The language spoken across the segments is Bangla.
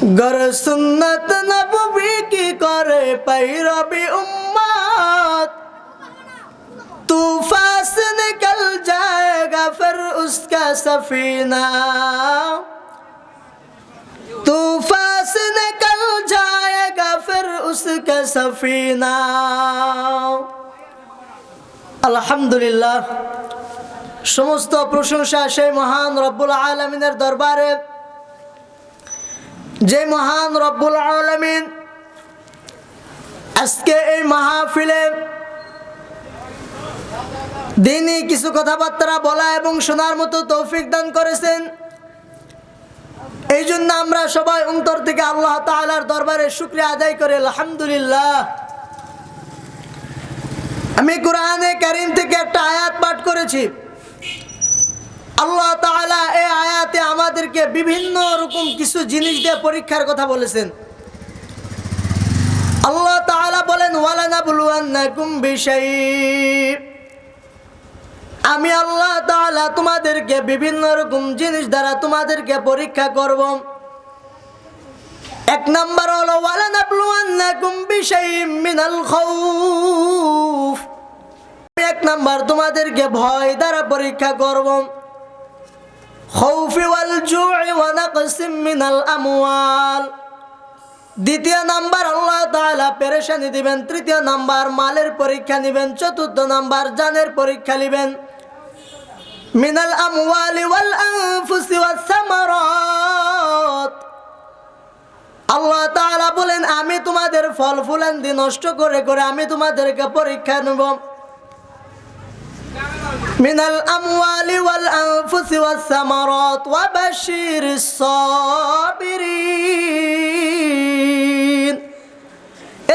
गर सुन्नत नबवी की करे पैरवी उम्मत, तूफान से निकल जाएगा फिर उसका सफीना, तूफान से निकल जाएगा फिर उसका सफीना। अल्हम्दुलिल्लाह, समस्त प्रशंसा সেই মহান রব্বুল আলামিনের দরবারে, যে মহান রব্বুল আলামিন আজকে এই মাহফিলে দিনী কিছু কথাবার্তা বলা এবং শোনার মতো তৌফিক দান করেছেন। এই জন্য আমরা সবাই অন্তর থেকে আল্লাহ তাআলার দরবারে শুকরিয়া আদায় করি আলহামদুলিল্লাহ। আমি কোরআনে কারীম থেকে একটা আয়াত পাঠ করেছি। আল্লাহ তাআলা এই আয়াতে আমাদেরকে বিভিন্ন রকম কিছু জিনিস দিয়ে পরীক্ষার কথা বলেছেন। আল্লাহ তাআলা বলেন, ওয়ালানাবলুওয়ান্নাকুম বিশাইইন, আমি আল্লাহ তাআলা তোমাদেরকে বিভিন্ন রকম জিনিস দ্বারা তোমাদেরকে পরীক্ষা করব। এক নাম্বার হলো ওয়ালানাবলুওয়ান্নাকুম বিশাইইন মিনাল খাউফ, এক নাম্বার তোমাদেরকে ভয় দ্বারা পরীক্ষা করব। খাউফি ওয়াল জু'i ওয়া নাকসিম মিনাল আমওয়াল, দ্বিতীয় নাম্বার আল্লাহ তাআলা পেরেশানি দিবেন। তৃতীয় নাম্বার মালের পরীক্ষা নেবেন। চতুর্থ নাম্বার জানের পরীক্ষা নেবেন। মিনাল আমওয়ালি ওয়াল আনফুসি ওয়াস সামারাত, আল্লাহ তাআলা বলেন আমি তোমাদের ফল ফুলান্দি নষ্ট করে করে আমি তোমাদেরকে পরীক্ষা নেব। মিনাল আমওয়ালি ওয়াল আনফুসি ওয়াস সামারাত ওয়া বাশশিরিস সাবিরিন,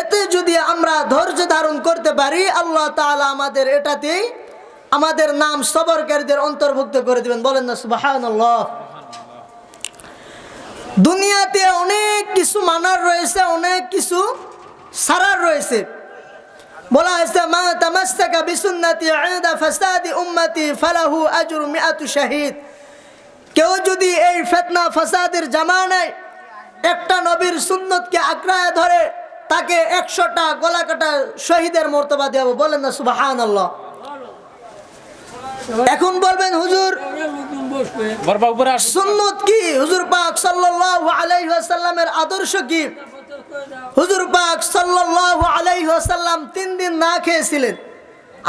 এতে যদি আমরা ধৈর্য ধারণ করতে পারি আল্লাহ তাআলা আমাদের এটাতেই আমাদের নাম সবরকারীদের অন্তর্ভুক্ত করে দিবেন। বলেন না সুবহানাল্লাহ। দুনিয়াতে অনেক কিছু মানার রয়েছে, অনেক কিছু ছাড়ার রয়েছে। বলা হয়েছে, মা তামাসসাকা বিসুন্নতি ইনদা ফাসাদি উম্মতি ফালাহু আজরু মিআতু শাহীদ, কেউ যদি এই ফিতনা ফাসাদের জামানায় একটা নবীর সুন্নতকে আঁকড়ায় ধরে তাকে 100টা গলা কাটা শহীদের মর্তবা দেব। বলেন না সুবহানাল্লাহ। এখন বলবেন হুজুর সুন্নত কি, হুজুর পাক সাল্লাল্লাহু আলাইহি ওয়াসাল্লামের আদর্শ কি? হুজুর পাক সাল্লাল্লাহু আলাইহি ওয়াসাল্লাম 3 দিন না খেয়েছিলেন।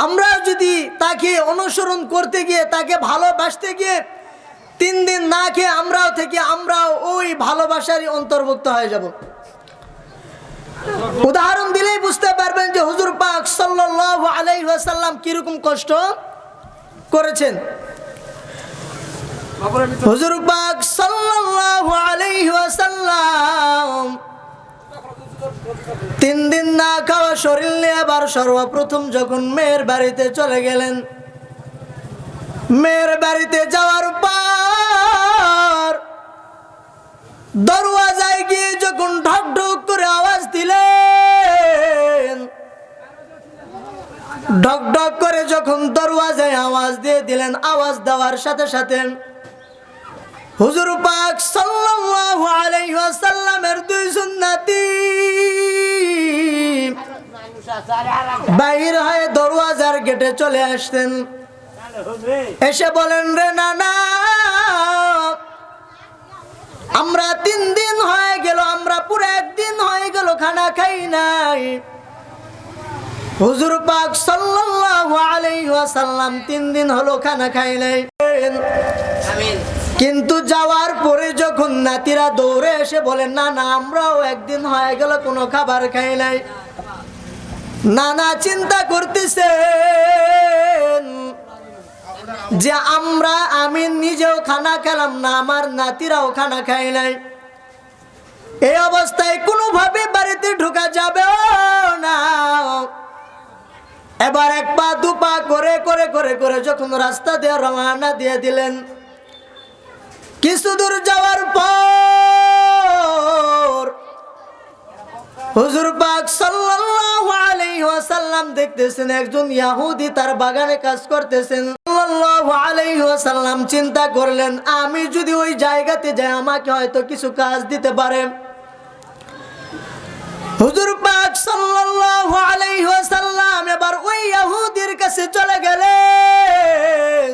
আমরা যদি তাকে অনুসরণ করতে গিয়ে তাকে ভালোবাসতে গিয়ে 3 দিন না খেয়ে আমরাও থেকে আমরাও ওই ভালোবাসারই অন্তর্ভুক্ত হয়ে যাব। উদাহরণ দিলেই বুঝতে পারবেন যে হুজুর পাক সাল্লাল্লাহু আলাইহি ওয়াসাল্লাম কি রকম কষ্ট করেছেন। হুজুর পাক সাল্লাল্লাহু আলাইহি ওয়াসাল্লাম 3 দিন না খাওয়া শরীর নিয়ে আবার সর্বপ্রথম যখন মেয়ের বাড়িতে চলে গেলেন, মেয়ের বাড়িতে যাওয়ার পর দরওয়াজায় গিয়ে যখন ঢক ঢক করে আওয়াজ দিলেন, ঢক ঢক করে যখন দরওয়াজায় আওয়াজ দিয়ে দিলেন, আওয়াজ দেওয়ার সাথে সাথে হুজুর পাক সাল্লাল্লাহু আলাইহি ওয়াসাল্লামের 2 সুন্নতি বাইরে হয়ে দরওয়াজার গেটে চলে আসতেন। এসে বলেন, রে নানা, আমরা 3 দিন হয়ে গেল, আমরা পুরো 1 দিন হয়ে গেল খানা খাই নাই। হুজুর পাক সাল্লাল্লাহু আলাইহি ওয়াসাল্লাম 3 দিন হলো খানা খাই নাই। কিন্তু যাওয়ার পরে যখন নাতিরা দৌড়ে এসে বলেন, না না আমরাও 1 দিন হয়ে গেল কোনো খাবার খাই নাই। নানা চিন্তা করতেছেন যে আমি নিজেও খানা খেলাম না, আমার নাতিরাও খানা খাই নাই। এই অবস্থায় কোনোভাবে বাড়িতে ঢোকা যাবে না। এবার 1 পা 2 পা করে করে করে করে যখন রাস্তা দিয়ে রওনা দিয়ে দিলেন, কিছু দূর যাওয়ার পর হুজুর পাক সাল্লাল্লাহু আলাইহি ওয়াসাল্লাম দেখতেছেন একজন ইহুদি তার বাগানে কাজ করতেছেন। সাল্লাল্লাহু আলাইহি ওয়াসাল্লাম চিন্তা করলেন, আমি যদি ওই জায়গাতে যাই আমাকে হয়তো কিছু কাজ দিতে পারে। হুজুর পাক সাল্লাল্লাহু আলাইহি ওয়াসাল্লাম এবার ওই ইহুদির কাছে চলে গেলেন,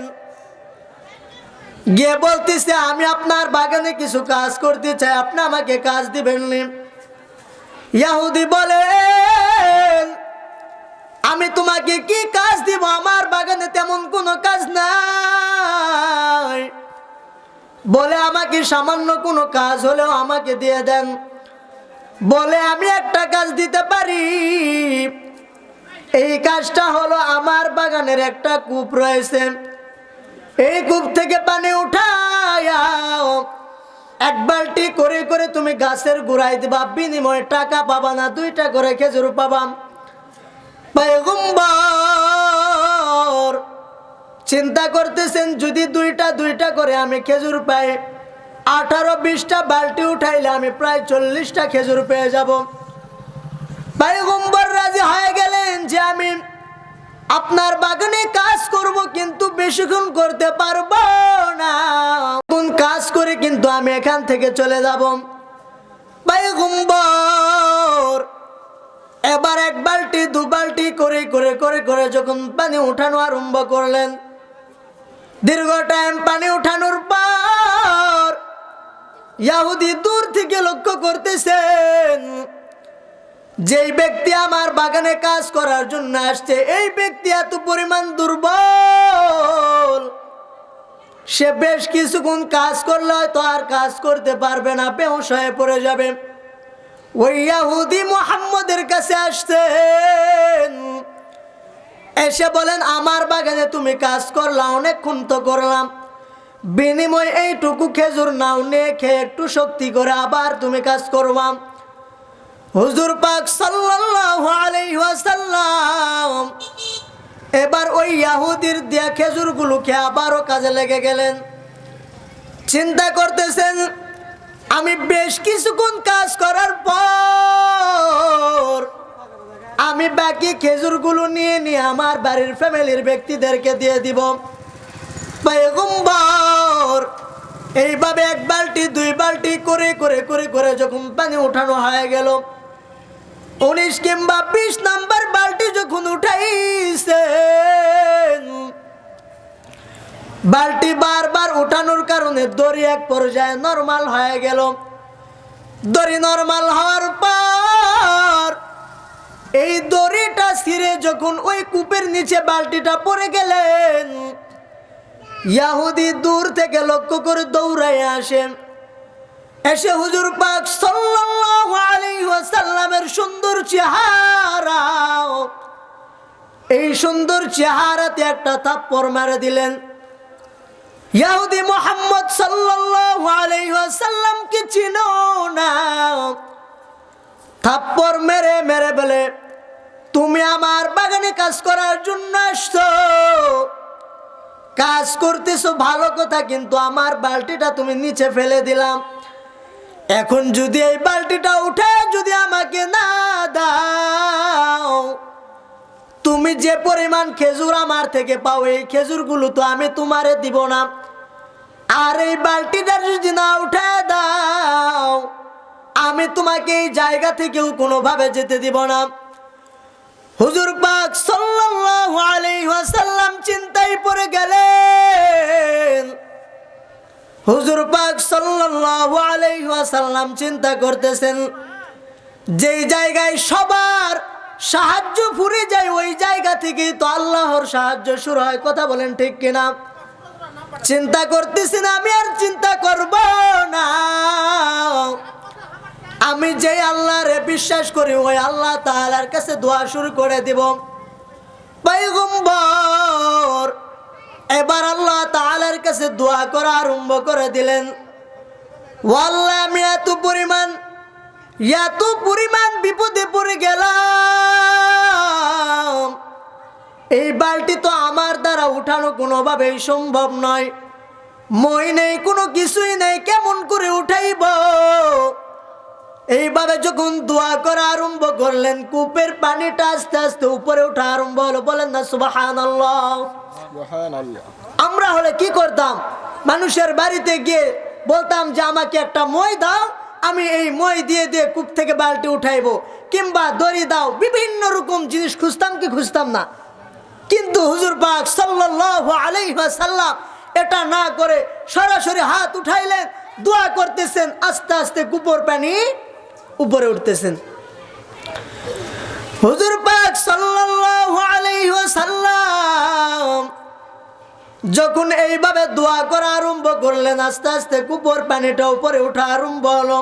গিয়ে বলতেছে আমি আপনার বাগানে কিছু কাজ করতে চাই, আপনি আমাকে কাজ দিবেন নি? ইহুদি বলেন আমি তোমাকে কি কাজ দিব, আমার বাগানে তেমন কোনো কাজ নাই। বলে আমাকে সামান্য কোনো কাজ হলেও আমাকে দিয়ে দেন। বলে আমি একটা কাজ দিতে পারি, এই কাজটা হলো আমার বাগানের একটা কূপ রয়েছে, এই কূপ থেকে পানি উঠায়া এক বালতি করে করে তুমি গাছের গোড়ায় দিবা, বিনিময়ে টাকা পাবা না, 2টা করে খেজুর পাবা। পয়গম্বর চিন্তা করতেছেন যদি 2টা করে আমি খেজুর পাই, 18-20টা বালতি উঠাইলে আমি প্রায় 40টা খেজুর পেয়ে যাব। পয়গম্বর রাজি হয়ে গেলেন যে আমি আপনার বাগানে কাজ করব, কিন্তু বেশিক্ষণ করতে পারবো না, কোন কাজ করে কিন্তু আমি এখান থেকে চলে যাব। পয়গম্বর এবার 1 বালতি 2 বালতি করে করে করে করে যখন পানি উঠানো আরম্ভ করলেন, দীর্ঘ টাইম পানি উঠানোর পর ইহুদি দূর থেকে লক্ষ্য করতেছেন যেই ব্যক্তি আমার বাগানে কাজ করার জন্য আসছে, এই ব্যক্তি এত পরিমাণ দুর্বল, সে বেশ কিছুক্ষণ কাজ করলে হয়তো আর কাজ করতে পারবে না, বেহুশ হয়ে পড়ে যাবে। ওই ইহুদি মুহাম্মদের কাছে আসছেন, এসে বলেন আমার বাগানে তুমি কাজ করলা, অনেকক্ষণ তো করলাম, বিনিময় এইটুকু খেজুর নাও, নিয়ে খেয়ে একটু শক্তি করে আবার তুমি কাজ করবা। হুজুর পাক সাল্লাল্লাহু আলাইহি ওয়াসাল্লাম এবার ওই ইহুদির দেয়া খেজুরগুলোকে আবারও কাজে লেগে গেলেন। চিন্তা করতেছেন আমি বেশ কিছুক্ষণ কাজ করার পর আমি বাকি খেজুরগুলো নিয়ে নিয়ে আমার বাড়ির ফ্যামিলির ব্যক্তিদেরকে দিয়ে দিব। পয়গম্বর এইভাবে 1 বালতি 2 বালতি করে করে করে করে যখন পানি উঠানো হয়ে গেল, 19 কিংবা 20 নাম্বার বালতি যখন উঠাইছেন, বালতি বারবার উঠানোর কারণে দড়ি এক পর্যায়ে নরমাল হয়ে গেল। দড়ি নরমাল হওয়ার পর এই দড়িটা ছিঁড়ে যখন ওই কূপের নিচে বালতিটা পড়ে গেলেন, ইহুদি দূর থেকে লক্ষ্য করে দৌড়ায় আসেন, এসে হুজুর পাক সাল্লাল্লাহু আলাইহি ওয়াসাল্লামের সুন্দর চেহারা, এই সুন্দর চেহারাতে একটা থাপ্পড় মেরে দিলেন। ইহুদি মুহাম্মদ সাল্লাল্লাহু আলাইহি ওয়াসাল্লাম কি চিনো না? থাপ্পড় মেরে মেরে বলে তুমি আমার বাগানে কাজ করার জন্য আসছো, কাজ করতেছো ভালো কথা, কিন্তু আমার বালতিটা তুমি নিচে ফেলে দিলাম, এখন যদি এই বালতিটা উঠে যদি আমাকে না দাও, তুমি যে পরিমাণ খেজুর আমার থেকে পাও এই খেজুরগুলো তো আমি তোমারে দিব না, আর এই বালতিটা যদি না উঠে দাও আমি তোমাকে এই জায়গা থেকেও কোনোভাবে যেতে দিব না। হুজুর পাক সাল্লাল্লাহু আলাইহি ওয়াসাল্লাম চিন্তায় পড়ে গেলেন। হুজুর পাক সাল্লাল্লাহু আলাইহি ওয়াসাল্লাম চিন্তা করতেছেন যেই জায়গায় সবার সাহায্য ফুরে যায় ওই জায়গা থেকেই তো আল্লাহর সাহায্য শুরু হয়, কথা বলেন ঠিক কিনা? চিন্তা করতেছেন আমি আর চিন্তা করব না, আমি যে আল্লাহরে বিশ্বাস করি ওই আল্লাহ তাআলার কাছে দোয়া শুরু করে দিব। পয়গম্বর এবার আল্লাহ তাআলার কাছে দোয়া করা আরম্ভ করে দিলেন। ওয়াল্লাহ আমি এত পরিমাণ বিপদে পড়ে গেলাম, এই বালতি তো আমার দ্বারা উঠানো কোনোভাবেই সম্ভব নয়, মই নেই, কোনো কিছুই নেই, কেমন করে উঠাইব? এইভাবে যখন দোয়া করা আরম্ভ করলেন, কূপের পানিটা আস্তে আস্তে উপরে ওঠা আরম্ভ হলো। বলেন না সুবহানাল্লাহ। আমরা হলে কি করতাম? মানুষের বাড়িতে গিয়ে বলতাম যে আমাকে একটা মই দাও, আমি এই মই দিয়ে দিয়ে কূপ থেকে বালতি উঠাইবো, কিংবা দড়ি দাও, বিভিন্ন রকম জিনিস খুঁজতাম কি খুঁজতাম না। কিন্তু হুজুর পাক সাল্লাল্লাহু আলাইহি ওয়াসাল্লাম এটা না করে সরাসরি হাত উঠাইলেন, দোয়া করতেছেন, আস্তে আস্তে কূপের পানি উপরে উঠতেছেন। হুজুর পাক সাল্লাল্লাহু আলাইহি ওয়াসাল্লাম যখন এইভাবে দোয়া করা আরম্ভ করলেন, আস্তে আস্তে কূপের পানিটা উপরে উঠা আরম্ভ হলো।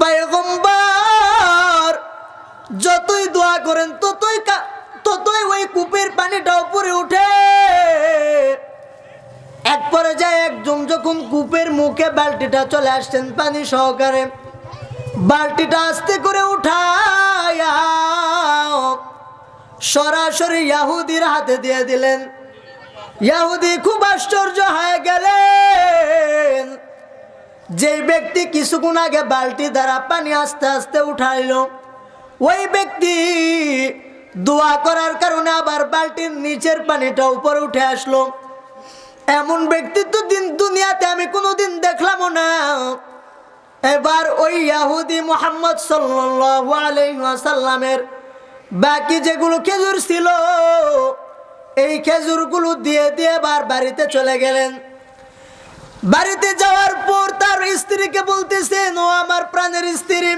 পয়গম্বর যতই দোয়া করেন ততই ওই কূপের পানিটা উপরে উঠে। এক পর্যায়ে একজন যখন কূপের মুখে বালতিটা চলে আসছেন পানি সহকারে, বালতিটা আস্তে করে উঠায়া সরাসরি ইহুদির হাতে দিয়ে দিলেন। ইহুদি খুব আশ্চর্য হয়ে গেলেন। যেই ব্যক্তি কিছুক্ষণ আগে বালতি দ্বারা পানি আস্তে আস্তে উঠাইল, ওই ব্যক্তি দোয়া করার কারণে আবার বালতির নিচের পানিটা উপরে উঠে আসলো। এমন ব্যক্তি তো দুনিয়াতে আমি কোনোদিন দেখলাম না। এবার ওই ইহুদি মুহাম্মদ সাল্লাল্লাহু আলাইহি ওয়াসাল্লামের বাকি যেগুলো খেজুর ছিল, এই খেজুরগুলো দিয়ে দিয়ে এবার বাড়িতে চলে গেলেন। বাড়িতে যাওয়ার পর তার স্ত্রীকে বলতেছেন, ও আমার প্রাণের স্ত্রী,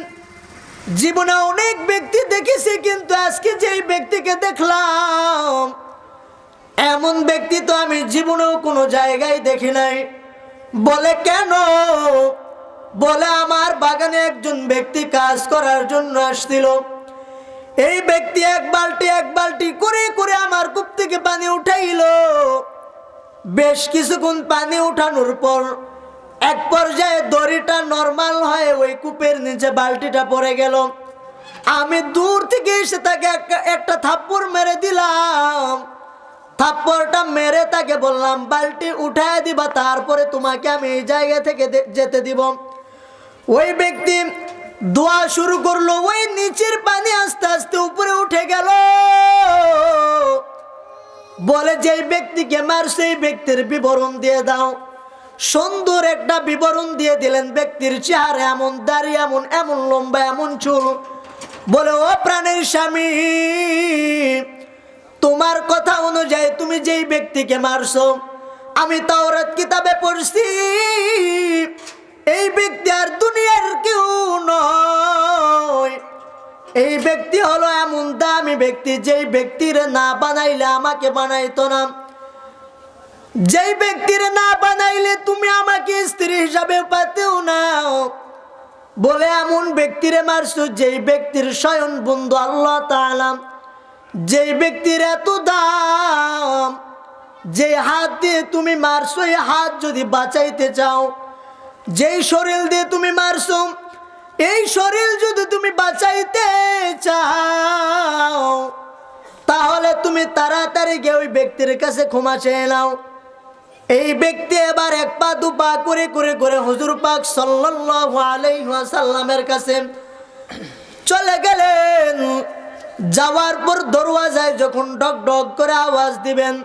জীবনে অনেক ব্যক্তি দেখেছি, কিন্তু আজকে যেই ব্যক্তিকে দেখলাম এমন ব্যক্তি তো আমি জীবনেও কোনো জায়গায় দেখি নাই। বলে কেন? বলে আমার বাগানে একজন ব্যক্তি কাজ করার জন্য আসছিল। এই ব্যক্তি এক বালতি করে করে আমার কূপ থেকে পানি উঠাইল। বেশ কিছুক্ষণ পানি উঠানোর পর এক পর্যায়ে দড়িটা নরমাল হয়ে ওই কূপের নিচে বালতিটা পড়ে গেল। আমি দূর থেকে এসে তাকে একটা থাপ্পড় মেরে দিলাম। থাপ্পড়টা মেরে তাকে বললাম, বালতি উঠায় দিবা, তারপরে তোমাকে আমি এই জায়গা থেকে যেতে দিব। ওই ব্যক্তি দোয়া শুরু করলো, ওই নিচের পানি আস্তে আস্তে উপরে উঠে গেল। বলে যেই ব্যক্তিকে মার সেই ব্যক্তির বিবরণ দিয়ে দাও। সুন্দর একটা বিবরণ দিয়ে দিলেন। ব্যক্তির চেহারা এমন, দাড়ি এমন, এমন লম্বা, এমন চুল। বলে ও প্রাণের স্বামী, তোমার কথা অনুযায়ী তুমি যেই ব্যক্তিকে মারছো, আমি তাওরাত কিতাবে পড়ছি, এই ব্যক্তি আর দুনিয়ার কেউ নয়। এই ব্যক্তি হলো এমন দামি ব্যক্তি, যেই ব্যক্তির না বানাইলে আমাকে বানাইতো না, যেই ব্যক্তির না বানাইলে তুমি আমাকে স্ত্রী হিসাবে পাতেও না। বলে এমন ব্যক্তিরে মারছো যেই ব্যক্তির স্বয়ং বন্ধু আল্লাহ তাআলা, যেই ব্যক্তির এত দাম, যে হাত দিয়ে তুমি মারছো, এই হাত যদি বাঁচাইতে চাও, যেই শরীর দিয়ে তুমি মারছো, এই শরীর যদি তুমি বাঁচাইতে চাও, তাহলে তুমি তাড়াতাড়ি গিয়ে ওই ব্যক্তির কাছে ক্ষমা চেয়ে নাও। এই ব্যক্তি এবার এক পা দু পা করে করে করে হুজুর পাক সাল্লাল্লাহু আলাইহি ওয়াসাল্লামের কাছে চলে গেলেন। যাওয়ার পর দরওয়াজায় যখন ডক ডক করে আওয়াজ দিবেন,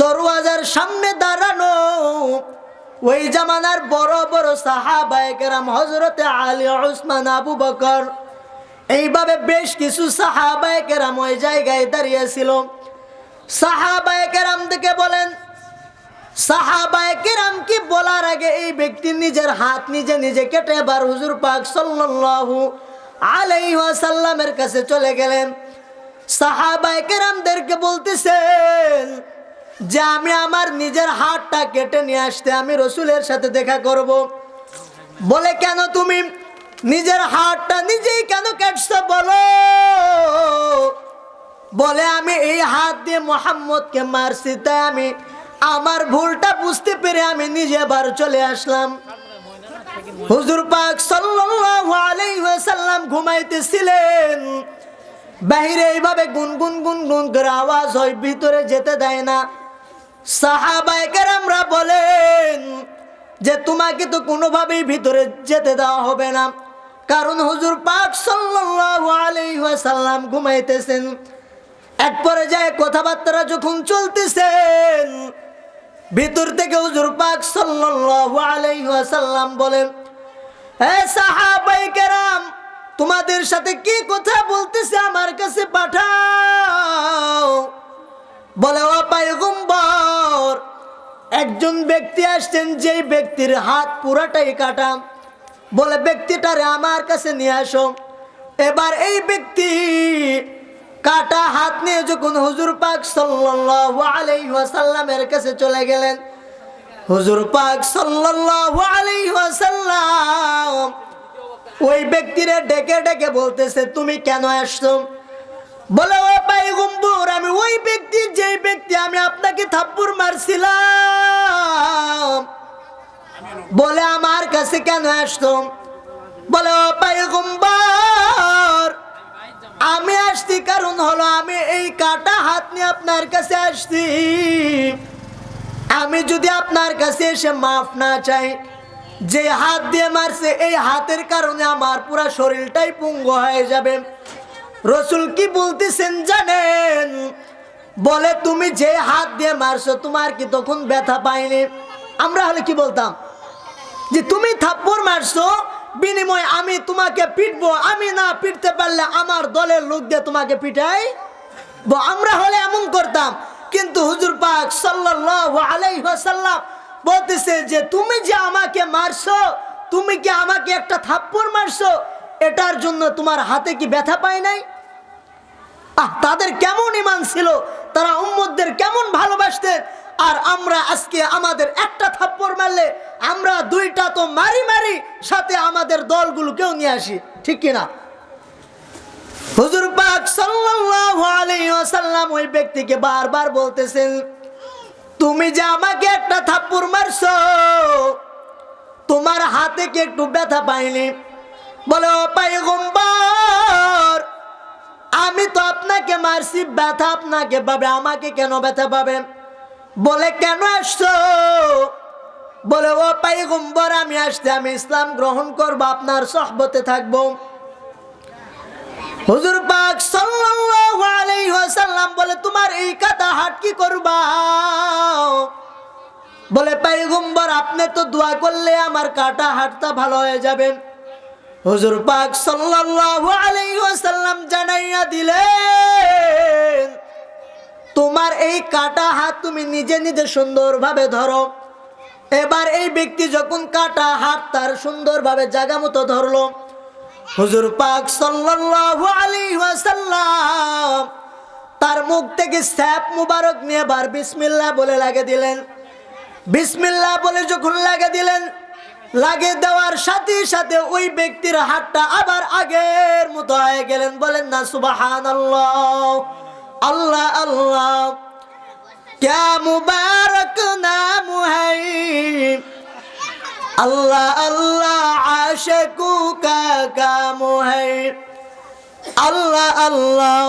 দরওয়াজার সামনে দাঁড়ানো ওই জামানার বড় বড় সাহাবায়ে কেরাম, হযরতে আলী, উসমান, আবু বকর, এইভাবে বেশ কিছু সাহাবায়ে কেরাম ওই জায়গায় দাঁড়িয়ে ছিল। সাহাবায়ে কেরাম থেকে বলেন, সাহাবায়ে কেরাম কি বলার আগে এই ব্যক্তি নিজের হাত নিজে নিজে কেটে এবার হুজুর পাক সাল্লাল্লাহু আলাইহি ওয়াসাল্লামের কাছে চলে গেলেন। সাহাবায়ে কেরামদেরকে বলতেছেন যে আমি আমার নিজের হাতটা কেটে নিয়ে আসতে আমি রসুলের সাথে দেখা করব। বলে কেন তুমি নিজের হাতটা নিজেই কেন কাটছো বলো? বলে আমি এই হাত দিয়ে মুহাম্মদকে মারছি, তাই আমি আমার ভুলটা বুঝতে পেরে আমি নিজে বার চলে আসলাম। হুজুর পাক সাল্লাল্লাহু আলাইহি ওয়াসাল্লাম ঘুমাইতেছিলেন। বাহিরে এইভাবে গুনগুন গুনগুন করে আওয়াজ হয়, ভিতরে যেতে দেয় না। সাহাবায়ে কেরামরা বলেন যে তোমাকে তো কোনোভাবেই ভিতরে যেতে দেওয়া হবে না, কারণ হুজুর পাক সাল্লাল্লাহু আলাইহি ওয়াসাল্লাম ঘুমাইতেছেন। এক পর্যায়ে কথাবার্তা যখন চলতেছেন, ভিতর থেকে হুজুর পাক সাল্লাল্লাহু আলাইহি ওয়াসাল্লাম বলেন, হে সাহাবায়ে কেরাম, তোমাদের সাথে কি কথা বলতেছে আমার কাছে পাঠাও। বলে ও পয়গম্বর, একজন ব্যক্তি আসছেন, যেই ব্যক্তির হাত পুরাটাই কাটা। বলে ব্যক্তিটারে আমার কাছে নিয়ে আসো। এবার এই ব্যক্তি কাটা হাত নিয়ে যখন হুজুর পাক সাল্লাল্লাহু আলাইহি ওয়াসাল্লামের কাছে চলে গেলেন, হুজুর পাক সাল্লাল্লাহু আলাইহি ওয়াসাল্লাম ওই ব্যক্তিরে ডেকে ডেকে বলতেছে, তুমি কেন আসছো? বলে ও পয়গম্বর, আমি ওই ব্যক্তি, যেই ব্যক্তি আমি আপনাকে থাপ্পড় মারছিলাম। বলে আমার কাছে কেন আসছো? বলে ও পয়গম্বর, আমি আসছি কারণ হলো আমি এই কাটা হাত নিয়ে আপনার কাছে আসছি। আমি যদি আপনার কাছে এসে মাফ না চাই, যে হাত দিয়ে মারছে এই হাতের কারণে আমার পুরো শরীরটাই পঙ্গু হয়ে যাবে। রসুল কি বলতেছেন জানেন? বলে তুমি যে হাত দিয়ে মারছো তোমার কি তখন ব্যথা পাইনি? আমরা হলে কি বলতাম যে তুমি থাপ্পড় মারছো, বিনিময়ে আমি তোমাকে পিটবো, আমি না পিটতে পারলে আমার দলের লোক দিয়ে তোমাকে পিটাই। আমরা হলে এমন করতাম। কিন্তু হুজুর পাক সাল্লাল্লাহু আলাইহি ওয়াসাল্লাম বলতেছে যে তুমি যে আমাকে মারছো, তুমি কি আমাকে একটা থাপ্পড় মারছো, এটার জন্য তোমার হাতে কি ব্যথা পায় নাই? তাদের কেমন ঈমান ছিল, তারা উম্মতদের কেমন ভালোবাসতেন। আর আমরা আজকে আমাদের একটা থাপ্পড় মারলে আমরা দুইটা তো মারি মারি, সাথে আমাদের দলগুলোকেও নিয়ে আসি, ঠিক কিনা? হুজুর পাক সাল্লাল্লাহু আলাইহি ওয়াসাল্লাম ওই ব্যক্তিকে বারবার বলতেছেন, তুমি যে আমাকে একটা থাপ্পড় মারছো, তোমার হাতে কি একটু ব্যথা পাইনি? বলে ও পয়গম্বর, আমি তো আপনাকে মারছি, ব্যথা আপনাকে পাবে, আমাকে কেন ব্যথা পাবে? বলে কেন আসছো? বলে ও পয়গম্বর, আমি আসতে, আমি ইসলাম গ্রহণ করব, আপনার সোহবতে থাকবো। হুজুর পাক সাল্লাল্লাহু আলাইহি ওয়াসাল্লাম বলে তোমার এই কাটা হাত কি করবা? বলে পয়গম্বর, আপনি তো দোয়া করলে আমার কাটা হাতটা ভালো হয়ে যাবে। হুজুর পাক সাল্লাল্লাহু আলাইহি ওয়াসাল্লাম জানাইয়া দিলেন, তোমার এই কাটা হাত তুমি নিজে নিজে সুন্দরভাবে ধরো। এবার এই ব্যক্তি যখন কাটা হাত তার সুন্দরভাবে জায়গা মতো ধরলো, হুজুর পাক সাল্লাল্লাহু আলাইহি ওয়াসাল্লাম তার মুখ থেকে স্যাপ মুবারক নিয়ে বার বিসমিল্লাহ বলে লাগিয়ে দিলেন। বিসমিল্লাহ বলে যখন লাগিয়ে দিলেন, লাগিয়ে দেওয়ার সাথে সাথে ওই ব্যক্তির হাতটা আবার আগের মতো হয়ে গেলেন। বলেন না সুবহানাল্লাহ। আল্লাহ আল্লাহ, क्या मुबारक नाम है, अल्लाह अल्लाह आशिकों का काम है, अल्लाह अल्लाह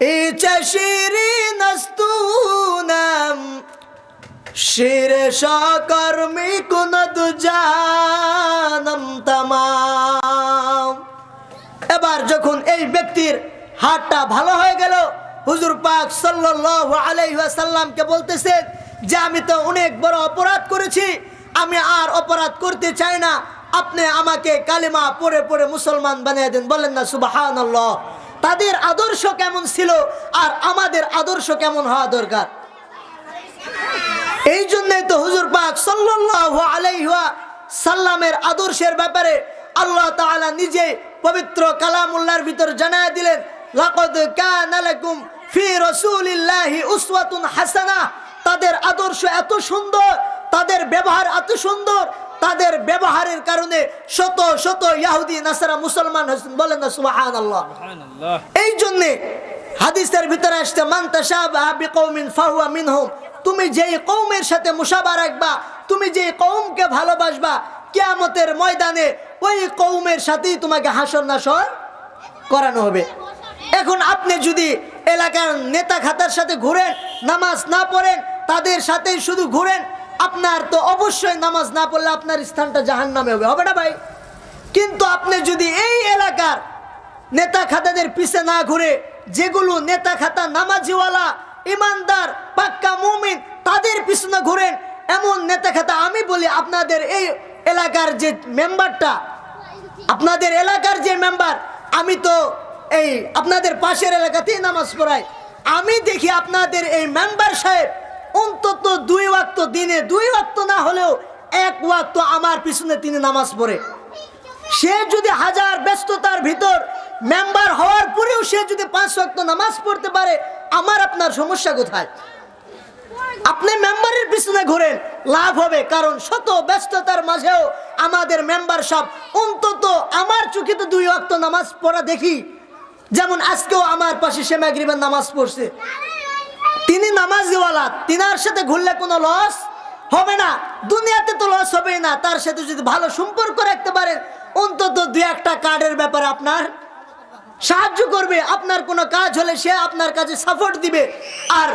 इचशिरी नस्तूनम शिर शाकर में कुनद जानम तमाम। এবার যখন এই ব্যক্তির হাতটা ভালো হয়ে গেল, হুজুর পাক সাল্লাল্লাহু আলাইহি ওয়াসাল্লামকে বলতেছেন যে আমি তো অনেক বড় অপরাধ করেছি, আমি আর অপরাধ করতে চাই না, আপনি আমাকে কালিমা পড়ে পড়ে মুসলমান বানিয়ে দেন। বলেন না সুবহানাল্লাহ। তাদের আদর্শ কেমন ছিল আর আমাদের আদর্শ কেমন হওয়া দরকার। এই জন্যই তো হুজুর পাক সাল্লাল্লাহু আলাইহি ওয়াসাল্লামের আদর্শের ব্যাপারে আল্লাহ তাআলা নিজে পবিত্র কালামুল্লাহর ভিতর জানায় দিলেন, লাকাদ কানা লাকুম ফি রাসূলিল্লাহি উসওয়াতুন হাসানাহ। তাদের আদর্শ এত সুন্দর, তাদের ব্যবহার এত সুন্দর, তাদের ব্যবহারের কারণে শত শত ইহুদি নাসারা মুসলমান হয়েছেন। বলেন না সুবহানাল্লাহ। এই জন্য হাদিসের ভিতরে আসছে, মান তাশাবাহা বিকওমিন ফাহুয়া মিনহুম। তুমি যেই কওমের সাথে মুশাবাহা রাখবা, তুমি যেই কওমকে ভালোবাসবা, কিয়ামতের ময়দানে ওই কওমের সাথেই তোমাকে হাসর নাসর করানো হবে। এখন আপনি যদি এলাকার নেতা খাতার সাথে ঘুরেন, নামাজ না পড়েন, তাদের সাথেই শুধু ঘুরেন, আপনার তো অবশ্যই নামাজ না পড়লে আপনার স্থানটা জাহান্নামে হবে, হবে না ভাই? কিন্তু আপনি যদি এই এলাকার নেতা খাতাদের পিছে না ঘুরে, যেগুলো নেতা খাতা নামাজিওয়ালা, ইমানদার, পাক্কা মুমিন, তাদের পিছনে ঘুরেন, এমন নেতা খাতা আমি বলি আপনাদের এই এলাকার যে মেম্বারটা, আপনাদের এলাকার যে মেম্বার, আমি তো এই আপনাদের পাশের এলাকাতেই নামাজ পড়াই, আমি দেখি আপনাদের এই মেম্বার সাহেব অন্তত 2 ওয়াক্ত, দিনে 2 ওয়াক্ত না হলেও 1 ওয়াক্ত আমার পিছনে তিনি নামাজ পড়ে। সে যদি হাজার ব্যস্ততার ভিতর মেম্বার হওয়ার পরেও সে যদি 5 ওয়াক্ত নামাজ পড়তে পারে, আমার আপনার সমস্যা কোথায়? আপনি মেম্বারের পিছনে ঘুরেন, লাভ হবে, কারণ শত ব্যস্ততার মাঝেও আমাদের মেম্বার সাহেব অন্তত আমার চোখে তো 2 ওয়াক্ত নামাজ পড়া দেখি। যেমন আজকেও আমার পাশে সে মাগরিবের নামাজ পড়ছে। তিনি নামাজিওয়ালা, তিনার সাথে ঘুরলে কোনো লস হবে না, দুনিয়াতে তো লস হবেই না। তার সাথে যদি ভালো সম্পর্ক রাখতে পারেন, অন্তত 2-1টা কার্ডের ব্যাপারে আপনার সাহায্য করবে, আপনার কোনো কাজ হলে সে আপনার কাছে সাপোর্ট দিবে। আর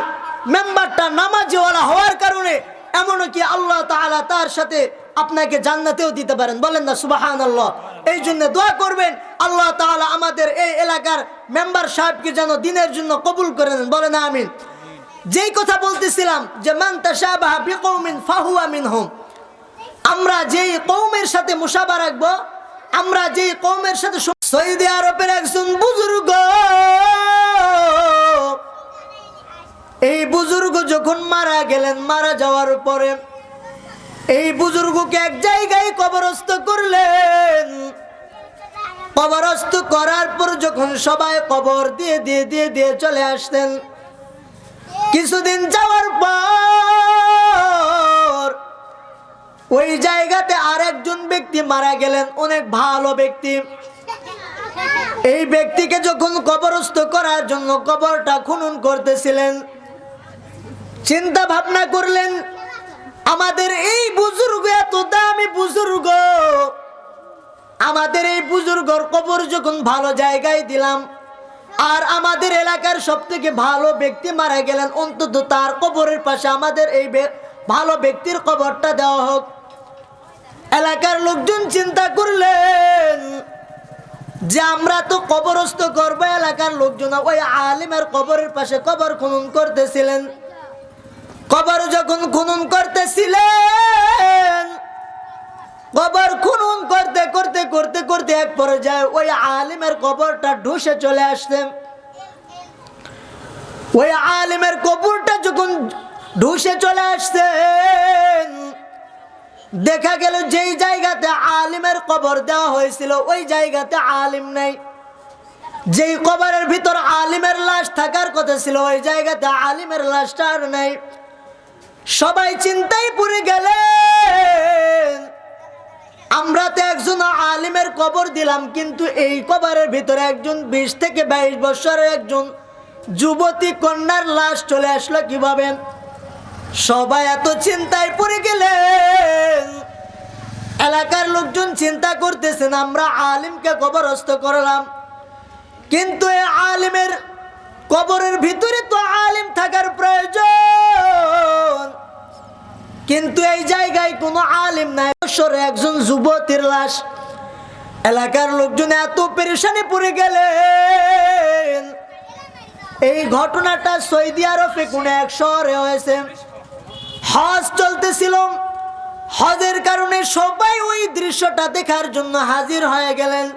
মেম্বারটা নামাজিওয়ালা হওয়ার কারণে এমনকি আল্লাহ তাআলা তার সাথে আপনাকে জান্নাতেও দিতে পারেন। বলেন না সুবহানাল্লাহ। এই জন্য দোয়া করবেন আল্লাহ তাআলা আমাদের এই এলাকার মেম্বার সাহেবকে যেন দিনের জন্য কবুল করে নেন। বলেন আমিন। যেই কথা বলতেছিলাম যে মান তাশাবাহা বিকওমিন ফাহুয়া মিনহুম, আমরা যেই কওমের সাথে মুশাবাহা রাখবো, আমরা যেই কওমের সাথে, সৌদি আরবের একজন বুজুর্গ, এই বুজুর্গ যখন মারা গেলেন, মারা যাওয়ার পরে এই বুজুর্গকে এক জায়গায় কবরস্থ করলেন। কবরস্থ করার পর যখন সবাই কবর দিয়ে দিয়ে দিয়ে দিয়ে চলে আসতেন, কিছুদিন যাওয়ার পর ওই জায়গাতে আরেকজন ব্যক্তি মারা গেলেন, অনেক ভালো ব্যক্তি। এই ব্যক্তিকে যখন কবরস্থ করার জন্য কবরটা খনন করতেছিলেন, চিন্তা ভাবনা করলেন আমাদের এই বুজুর্গ এত দামি বুজুর্গ, আমাদের এই বুজুর্গর কবর যখন ভালো জায়গায় দিলাম, আর আমাদের এলাকার সবথেকে ভালো ব্যক্তি মারা গেলেন, অন্তত তার কবরের পাশে আমাদের এই ভালো ব্যক্তির কবরটা দেওয়া হোক। এলাকার লোকজন চিন্তা করলেন যে আমরা তো কবরস্থ করবো, এলাকার লোকজন ওই আলিমের কবরের পাশে কবর খনন করতেছিলেন। কবর যখন খনন করতেছিলেন, কবর খনন করতে করতে করতে করতে এক পর্যায়ে ওই আলিমের কবরটা ঢুসে চলে আসতেন। ওই আলিমের কবরটা যখন ঢুসে চলে আসতেন, দেখা গেল যেই জায়গাতে আলিমের কবর দেওয়া হয়েছিল ওই জায়গাতে আলিম নাই। যেই কবরের ভিতর আলিমের লাশ থাকার কথা ছিল ওই জায়গাতে আলিমের লাশটা আর নাই। সবাই চিন্তায় পড়ে গেলেন, আমরা তো একজন আলিমের কবর দিলাম, কিন্তু এই কবরের ভিতরে একজন 20 থেকে 22 বছরের একজন যুবতী কন্যার লাশ চলে আসলো কিভাবে? সবাই এত চিন্তায় পড়ে গেলেন। এলাকার লোকজন চিন্তা করতেছেন আমরা আলিমকে কবরস্থ করলাম, কিন্তু এই আলিমের কবরের ভিতরে তো আলিম থাকার প্রয়োজন, কিন্তু এই জায়গায় কোনো আলিম নাই, একজন যুবতীর লাশ। এলাকার লোকজন এত পেরেশানি পড়ে গেলেন। এই ঘটনাটা সৌদি আরবে কোন এক শহরে হয়েছে। হজ চলতেছিল, হজের কারণে সবাই ওই দৃশ্যটা দেখার জন্য হাজির হয়ে গেলেন।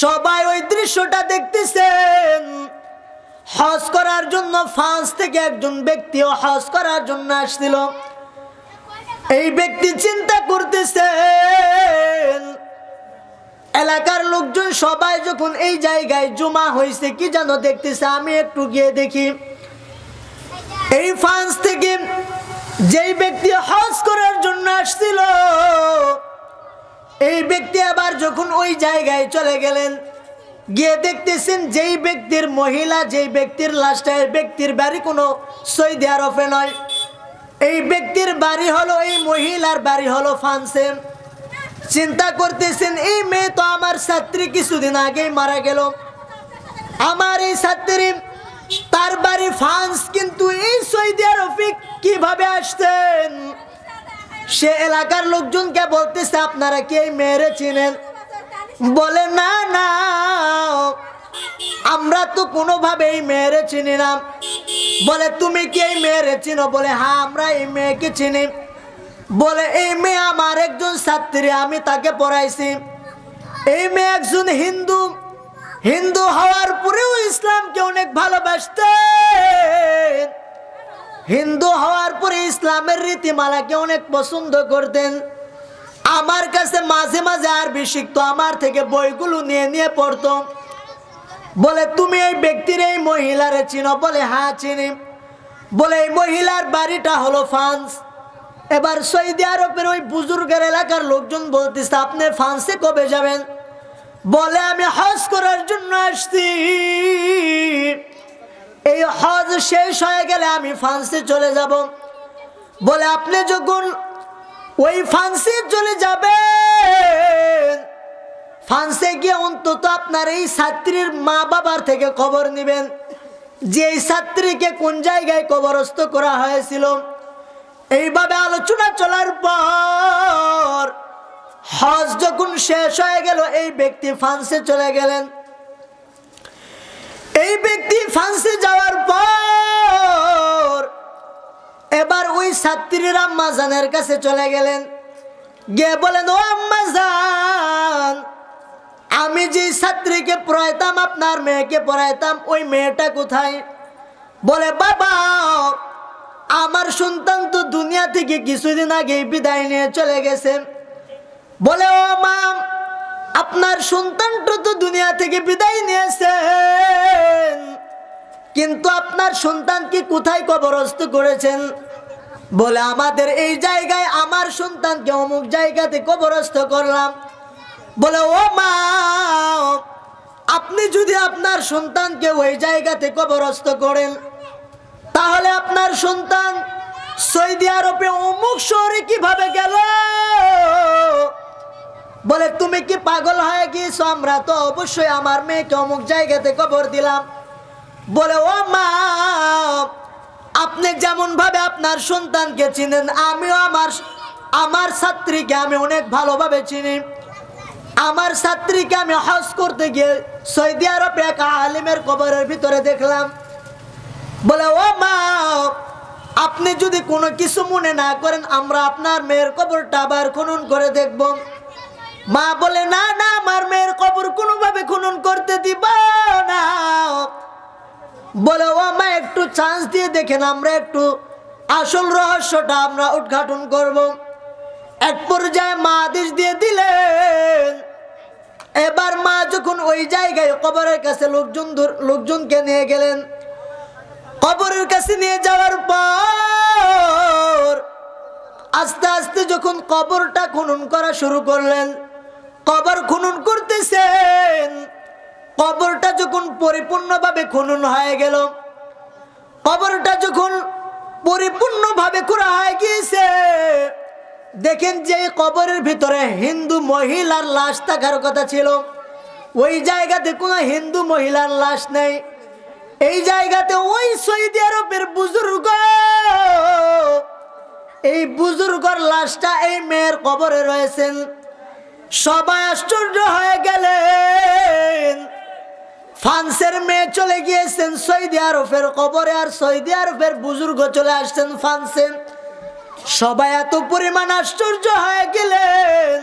সবাই ওই দৃশ্যটা দেখতেছেন। হজ করার জন্য ফ্রান্স থেকে একজন ব্যক্তিও হজ করার জন্য আসছিল। এই ব্যক্তি চিন্তা করতেছেন এলাকার লোকজন সবাই যখন এই জায়গায় জমা হয়েছে, কি যেন দেখতেছে, আমি একটু গিয়ে দেখি। এই ফ্রান্স থেকে যেই ব্যক্তি হজ করার জন্য আসছিল, এই ব্যক্তি আবার যখন ওই জায়গায় চলে গেলেন, গিয়ে দেখতেছেন যেই ব্যক্তির মহিলা, যেই ব্যক্তির লাশটা, এই ব্যক্তির বাড়ি কোনো সৌদি আরবে নয়। এই ব্যক্তির বাড়ি হলো, এই মহিলার বাড়ি হলো ফ্রান্সে। চিন্তা করতেছেন এই মেয়ে তো আমার ছাত্রী, কিছুদিন আগেই মারা গেল। আমার এই ছাত্রী, তার বাড়ি ফ্রান্স, কিন্তু এই সৌদি আরবে কিভাবে আসতেন? সে এলাকার লোকজনকে বলতেছে আপনারা কি এই মেয়েরে চিনেন? বলে না না, আমরা তো কোনোভাবে এই মেয়েরে চিনি না। বলে তুমি কি এই মেয়েরে চিনো? বলে হ্যাঁ, আমরা এই মেয়েকে চিনি। বলে এই মেয়ে আমার একজন ছাত্রী, আমি তাকে পড়াইছি। এই মেয়ে একজন হিন্দু, হিন্দু হওয়ার পরেও ইসলামকে অনেক ভালোবাসতেন, হিন্দু হওয়ার পরে ইসলামের রীতিমালাকে অনেক পছন্দ করতেন। আমার কাছে মাঝে মাঝে আরবি শিখতো, আমার থেকে বইগুলো নিয়ে নিয়ে পড়তো। বলে তুমি এই ব্যক্তির, এই মহিলারে চিনো? বলে হ্যাঁ চিনি। বলে এই মহিলার বাড়িটা হলো ফ্রান্স। এবার সৌদি আরবের ওই বুজুর্গের এলাকার লোকজন বলতেছে আপনি ফ্রান্সে কবে যাবেন? বলে আমি হজ করার জন্য আসছি, এই হজ শেষ হয়ে গেলে আমি ফ্রান্সে চলে যাব। বলে আপনি যখন ওই ফ্রান্সে চলে যাবেন, ফ্রান্সে গিয়ে অন্তত আপনার এই ছাত্রীর মা বাবার থেকে খবর নেবেন যে এই ছাত্রীকে কোন জায়গায় কবরস্থ করা হয়েছিল। এইভাবে আলোচনা চলার পর হজ যখন শেষ হয়ে গেল, এই ব্যক্তি ফ্রান্সে চলে গেলেন। এই ব্যক্তি ফ্রান্সে যাওয়ার পর এবার ওই ছাত্রীর আম্মা জানের কাছে চলে গেলেন, গিয়ে বলেন ও আম্মা জান, আমি যে ছাত্রীকে পড়াইতাম, আপনার মেয়েকে পড়াইতাম, ওই মেয়েটা কোথায়? বলে বাবা আমার সন্তান তো দুনিয়া থেকে কিছুদিন আগে বিদায় নিয়ে চলে গেছে। বলে ও মা আপনার সন্তানটা তো দুনিয়া থেকে বিদায় নিয়েছেন, কিন্তু আপনার সন্তানকে কোথায় কবরস্থ করেছেন? বলে আমাদের এই জায়গায় আমার সন্তানকে অমুক জায়গাতে কবরস্থ করলাম। বলে ও মা আপনি যদি আপনার সন্তানকে ওই জায়গাতে কবরস্থ করেন, তাহলে আপনার সন্তান সৌদি আরবে অমুক শহরে কিভাবে গেল? বলে তুমি কি পাগল হয়ে গিয়েছো? আমরা তো অবশ্যই আমার মেয়েকে অমুক জায়গাতে কবর দিলাম। বলে ও মা আপনি যেমন ভাবে আপনার সন্তানকে চিনেন, আমিও আমার ছাত্রীকে আমি অনেক ভালোভাবে চিনি। আমার ছাত্রীকে আমি হজ করতে গিয়ে সৌদি আরবে এক আলিমের কবরের ভিতরে দেখলাম। বলে ও মা আপনি যদি কোনো কিছু মনে না করেন, আমরা আপনার মেয়ের কবরটা আবার খনন করে দেখব। মা বলে না না, আমার মেয়ের কবর কোনোভাবে খনন করতে দিব না। বলে ও মা একটু চান্স দিয়ে দেখেন, আমরা একটু আসল রহস্যটা আমরা উদ্ঘাটন করব। এক পর্যায়ে মা আদেশ দিয়ে দিলেন। এবার মা যখন ওই জায়গায় কবরের কাছে লোকজনকে নিয়ে গেলেন, কবরের কাছে নিয়ে যাওয়ার পর আস্তে আস্তে যখন কবরটা খনন করা শুরু করলেন, কবর খনন করতেছেন, কবরটা যখন পরিপূর্ণভাবে খনন হয়ে গেল, কবরটা যখন পরিপূর্ণভাবে খোঁড়া হয়ে গিয়েছে, দেখেন যে কবরের ভিতরে হিন্দু মহিলার লাশ থাকার কথা ছিল, ওই জায়গাতে কোনো হিন্দু মহিলার লাশ নেই। এই জায়গাতে ওই সৌদি আরবের বুজুর্গ, এই বুজুর্গর লাশটা এই মেয়ের কবরে রয়েছেন। সবাই আশ্চর্য হয়ে গেলেন। ফ্রান্সের মেয়ে চলে গিয়েছেন সৌদি আরবের কবরে, আর সৌদি আরবের বুজুর্গ চলে আসছেন ফ্রান্সে। সবাই এত পরিমাণ আশ্চর্য হয়ে গেলেন,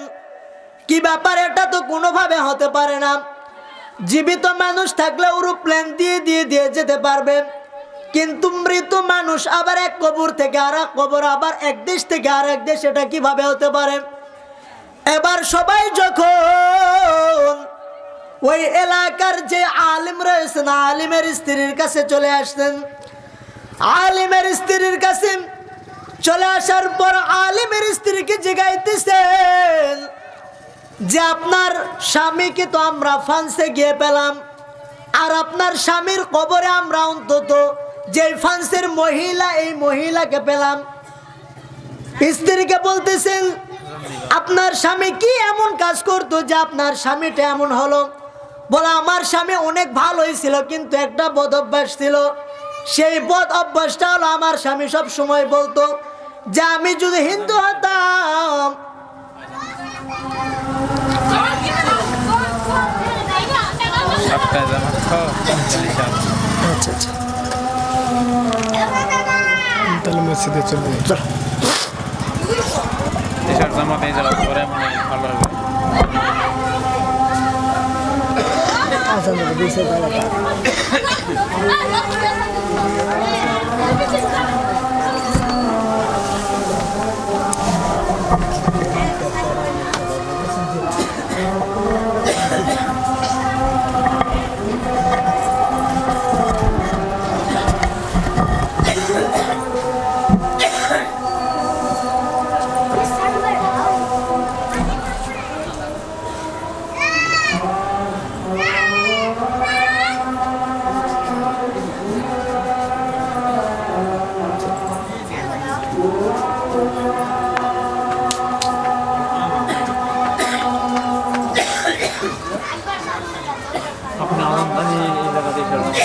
কি ব্যাপার, এটা তো কোনোভাবে হতে পারে না। জীবিত মানুষ থাকলে এরোপ্লেন দিয়ে দিয়ে দিয়ে যেতে পারবে, কিন্তু মৃত মানুষ আবার এক কবর থেকে আর এক কবর, আবার এক দেশ থেকে আর এক দেশ, এটা কিভাবে হতে পারে? এবার সবাই যখন ওই এলাকার যে আলিম রয়েছেন, আলিমের স্ত্রীর কাছে চলে আসছেন। আলিমের স্ত্রীর কাছে চলে আসার পর আলিমের স্ত্রীকে জিজ্ঞাইতেছেন যে আপনার স্বামীকে তো আমরা ফ্রান্সে গিয়ে পেলাম, আর আপনার স্বামীর কবরে আমরা অন্তত যে ফ্রান্সের মহিলা, এই মহিলাকে পেলাম। স্ত্রীকে বলতেছেন আপনার স্বামী কি এমন কাজ করতো যে আপনার স্বামীটা এমন হলো? বলে আমার স্বামী অনেক ভালোই ছিল, কিন্তু একটা বদ অভ্যাস ছিল। সেই বদ অভ্যাসটা হলো আমার স্বামী সব সময় বলতো যে আমি যদি হিন্দু হতাম, তাহলে মসজিদে চলবে। জামাতে এই জায়গা করে মানে ভালো হবে। আপনি আমদানি এই জায়গা দিয়ে ফেলবেন।